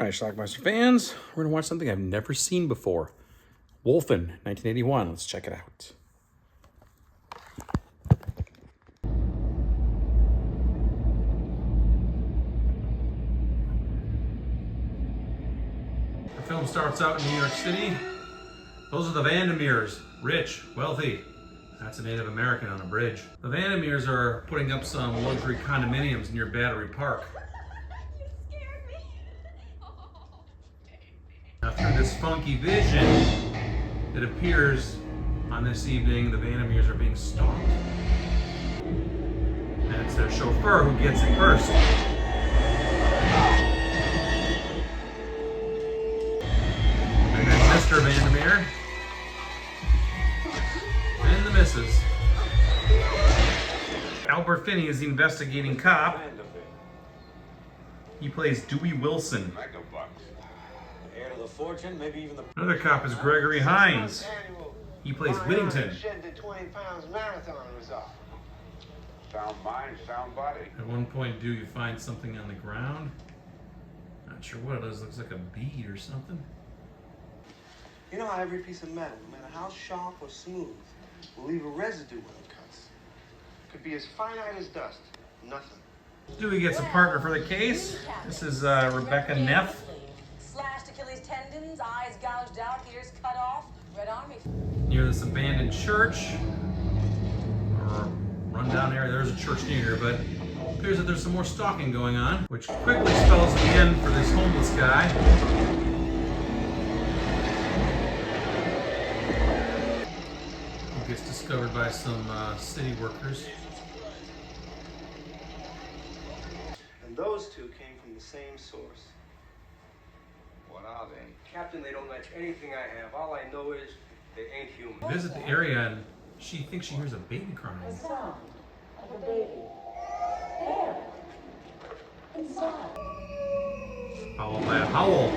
Alright, Schlockmeister fans, we're gonna watch something I've never seen before. WOLFEN, 1981. Let's check it out. The film starts out in New York City. Those are the Vandermeers, rich, wealthy. That's a Native American on a bridge. The Vandermeers are putting up some luxury condominiums near Battery Park. You scared me. Now, through this funky vision, it appears on this evening the Vandermeers are being stalked. And it's their chauffeur who gets it first. And then Mr. Vandermeer. And the missus. Albert Finney is the investigating cop. He plays Dewey Wilson. Heir to the fortune, maybe even the... Another cop is Gregory Hines. He plays Whittington. Sound mind, sound body. At one point, Dewey finds something on the ground. Not sure what it is. Looks like a bead or something. You know how every piece of metal, no matter how sharp or smooth, will leave a residue when it cuts. Could be as finite as dust. Nothing. Dewey gets a partner for the case. This is Rebecca Neff. Slashed Achilles tendons, eyes gouged out, ears cut off. Red Army. Near this abandoned church. Or rundown area. There's a church near here, but it appears that there's some more stalking going on, which quickly spells the end for this homeless guy. He gets discovered by some city workers. And those two came from the same source. What are they? Captain, they don't match anything I have. All I know is they ain't human. They visit the area and she thinks she hears a baby crying. Sound of a baby. There. Inside. Followed by a howl.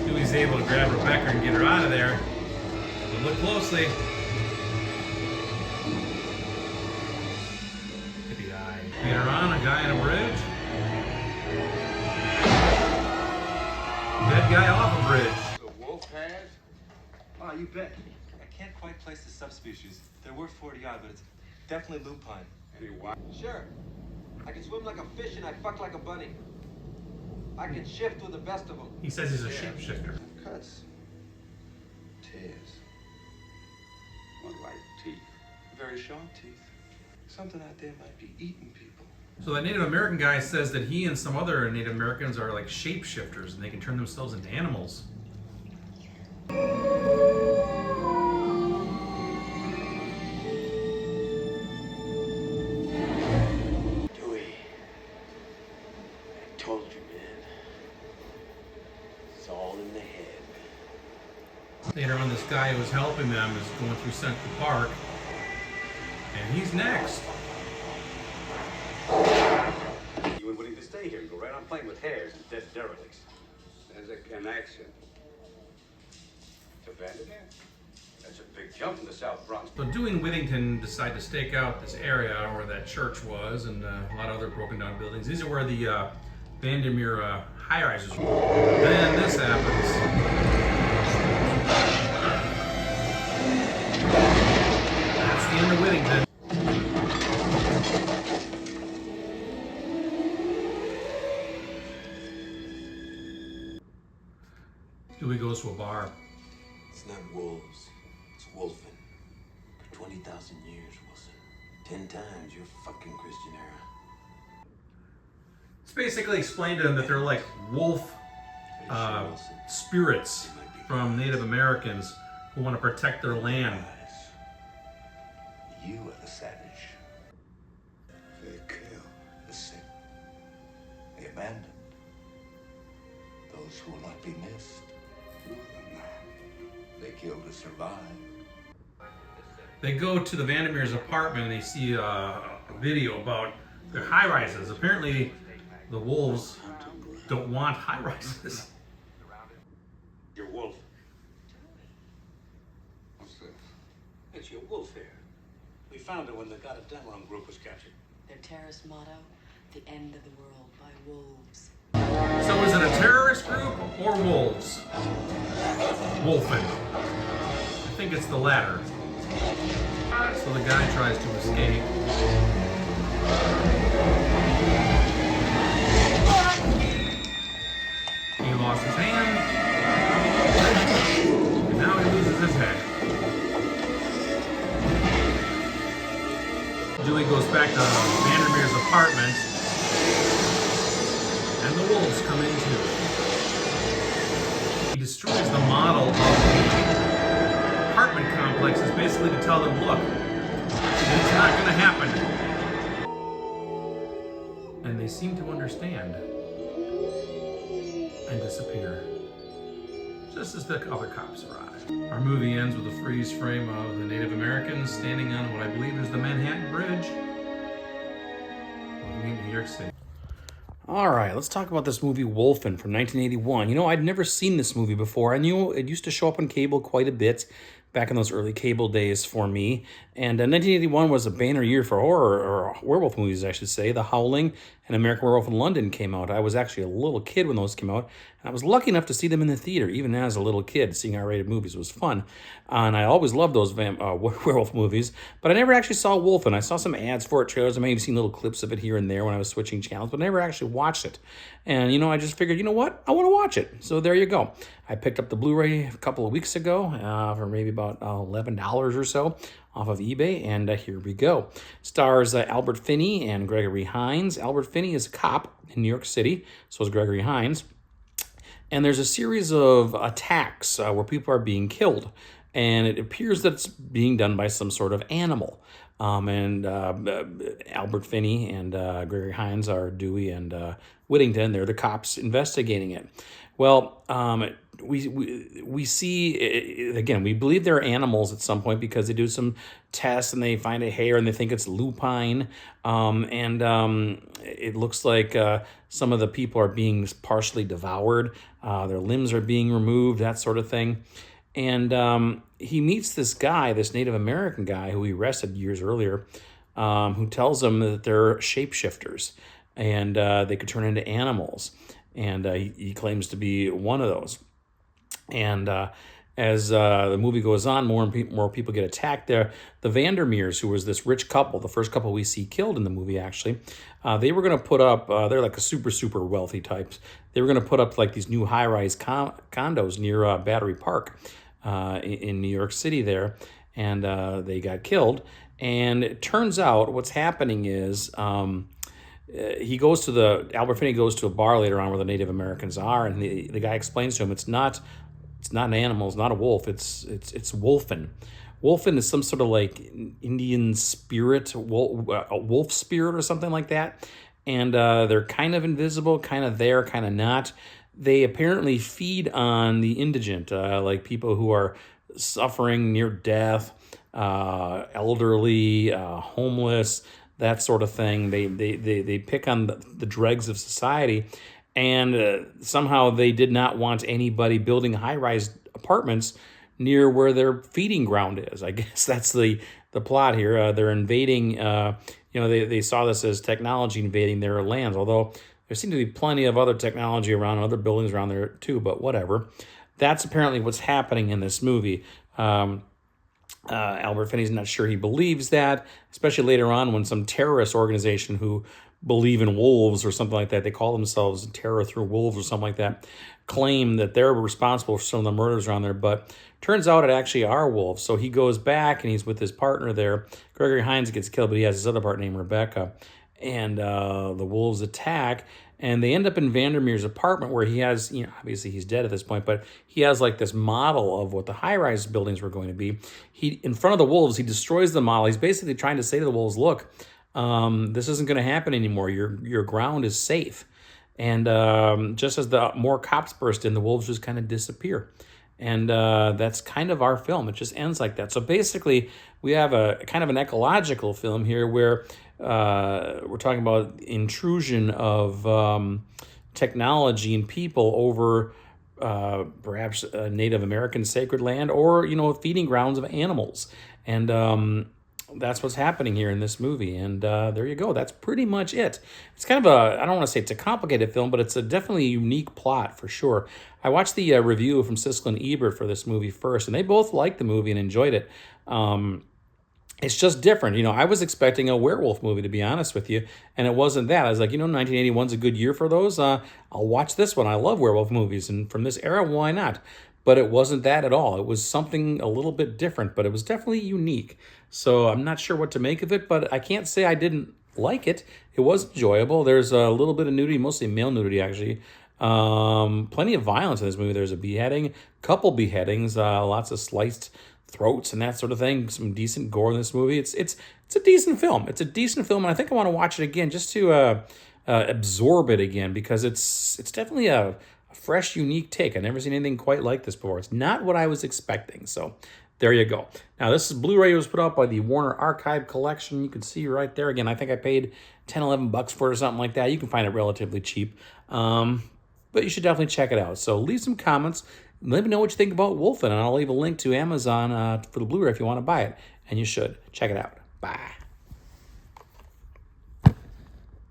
Dewey's able to grab Rebecca and get her out of there. But look closely. Hippie eye. Later on, a guy on a bridge. Dead guy off a bridge. The wolf has? Oh, you bet. I can't quite place the subspecies. They're worth 40 odd, but it's definitely lupine. Any why? Sure. I can swim like a fish and I fuck like a bunny. I can shift with the best of them. He says he's a shapeshifter. Cuts. Tears. What, like teeth? Very sharp teeth. Something out there might be eating people. So that Native American guy says that he and some other Native Americans are like shapeshifters and they can turn themselves into animals. Dewey. I told you, man. It's all in the head. Later on, this guy who was helping them is going through Central Park, and he's next. You were willing to stay here and go right on playing with hares and dead derelicts. There's a connection. To Vandermeer? That's a big jump from the South Bronx. So Dewey and Whittington decide to stake out this area where that church was and a lot of other broken down buildings. These are where the Vandermeer high-rises were. Then this happens. That's the end of Whittington. Dewey goes to a bar. It's not wolves, it's wolfen. For 20,000 years, Wilson. 10 times your fucking Christian era. It's basically explained to them that they're like wolf spirits from Native Americans who want to protect their land. You are the savage. They kill the sick. They abandon those who will not be missed. They kill to survive. They go to the Vandermeer's apartment and they see a video about their high-rises. Apparently, the wolves don't want high-rises. Your wolf. What's this? It's your wolf hair. We found it when the Gotterdammerung group was captured. Their terrorist motto, The end of the world by wolves. So is it a terrorist group or wolves? Wolfen. I think it's the latter. So the guy tries to escape. He lost his hand. And now he loses his head. Dewey goes back to Vandermeer's apartment. And the wolves come in too. He destroys the model of the apartment complexes, basically to tell them, look, it's not going to happen. And they seem to understand and disappear, just as the other cops arrive. Our movie ends with a freeze frame of the Native Americans standing on what I believe is the Manhattan Bridge, looking at New York City. All right, let's talk about this movie Wolfen from 1981. You know, I'd never seen this movie before. I knew it used to show up on cable quite a bit back in those early cable days for me. And 1981 was a banner year for horror, or werewolf movies, I should say. The Howling and American Werewolf in London came out. I was actually a little kid when those came out. And I was lucky enough to see them in the theater, even as a little kid. Seeing R-rated movies was fun. And I always loved those werewolf movies. But I never actually saw Wolfen. I saw some ads for it, trailers. I may have seen little clips of it here and there when I was switching channels, but I never actually watched it. And, you know, I just figured, you know what? I want to watch it. So there you go. I picked up the Blu-ray a couple of weeks ago for maybe about $11 or so off of eBay, and here we go. Stars Albert Finney and Gregory Hines. Albert Finney is a cop in New York City, so is Gregory Hines. And there's a series of attacks where people are being killed, and it appears that it's being done by some sort of animal. Albert Finney and Gregory Hines are Dewey and Whittington. They're the cops investigating it. Well, we see, again, we believe they're animals at some point because they do some tests and they find a hair and they think it's lupine. It looks like some of the people are being partially devoured. Their limbs are being removed, that sort of thing. And he meets this guy, this Native American guy who he arrested years earlier, who tells him that they're shapeshifters and they could turn into animals. And he claims to be one of those. And as the movie goes on, more and more people get attacked there. The Vandermeers, who was this rich couple, the first couple we see killed in the movie, actually, they were going to put up, they're like a super wealthy types. They were going to put up like these new high-rise condos near Battery Park in New York City there. And they got killed. And it turns out what's happening is Albert Finney goes to a bar later on where the Native Americans are, and the guy explains to him it's not an animal, it's not a wolf, it's Wolfen. Wolfen is some sort of like Indian spirit, a wolf spirit or something like that. And they're kind of invisible, kind of there, kind of not. They apparently feed on the indigent, like people who are suffering near death, elderly, homeless, that sort of thing. They pick on the dregs of society, and somehow they did not want anybody building high-rise apartments near where their feeding ground is. I guess that's the plot here. They're invading, they saw this as technology invading their lands, although there seemed to be plenty of other technology around, other buildings around there too, but whatever. That's apparently what's happening in this movie. Albert Finney's not sure he believes that, especially later on when some terrorist organization who believe in wolves or something like that, they call themselves Terror Through Wolves or something like that, claim that they're responsible for some of the murders around there, but turns out it actually are wolves. So he goes back and he's with his partner there. Gregory Hines gets killed, but he has his other partner named Rebecca, and the wolves attack. And they end up in Vandermeer's apartment where he has, obviously he's dead at this point, but he has like this model of what the high-rise buildings were going to be. In front of the wolves, he destroys the model. He's basically trying to say to the wolves, look, this isn't going to happen anymore. Your ground is safe. And just as the more cops burst in, the wolves just kind of disappear. And that's kind of our film. It just ends like that. So basically, we have a kind of an ecological film here where we're talking about intrusion of technology and people over perhaps Native American sacred land or, feeding grounds of animals. And that's what's happening here in this movie. And there you go. That's pretty much it. It's kind of a, I don't want to say it's a complicated film, but it's a definitely unique plot for sure. I watched the review from Siskel and Ebert for this movie first, and they both liked the movie and enjoyed it. It's just different. You know, I was expecting a werewolf movie, to be honest with you, and it wasn't that. I was like, 1981's a good year for those. I'll watch this one. I love werewolf movies, and from this era, why not? But it wasn't that at all. It was something a little bit different, but it was definitely unique. So I'm not sure what to make of it, but I can't say I didn't like it. It was enjoyable. There's a little bit of nudity, mostly male nudity, actually. Plenty of violence in this movie. There's a beheading, couple beheadings, lots of sliced throats and that sort of thing. Some decent gore in this movie. It's a decent film. It's a decent film, and I think I want to watch it again just to absorb it again, because it's definitely a fresh, unique take. I've never seen anything quite like this before. It's not what I was expecting. So there you go. Now, this is Blu-ray. It was put out by the Warner Archive Collection. You can see right there. Again, I think I paid $10-11 for it or something like that. You can find it relatively cheap. But you should definitely check it out. So leave some comments. Let me know what you think about Wolfen, and I'll leave a link to Amazon for the Blu-ray if you want to buy it. And you should. Check it out. Bye.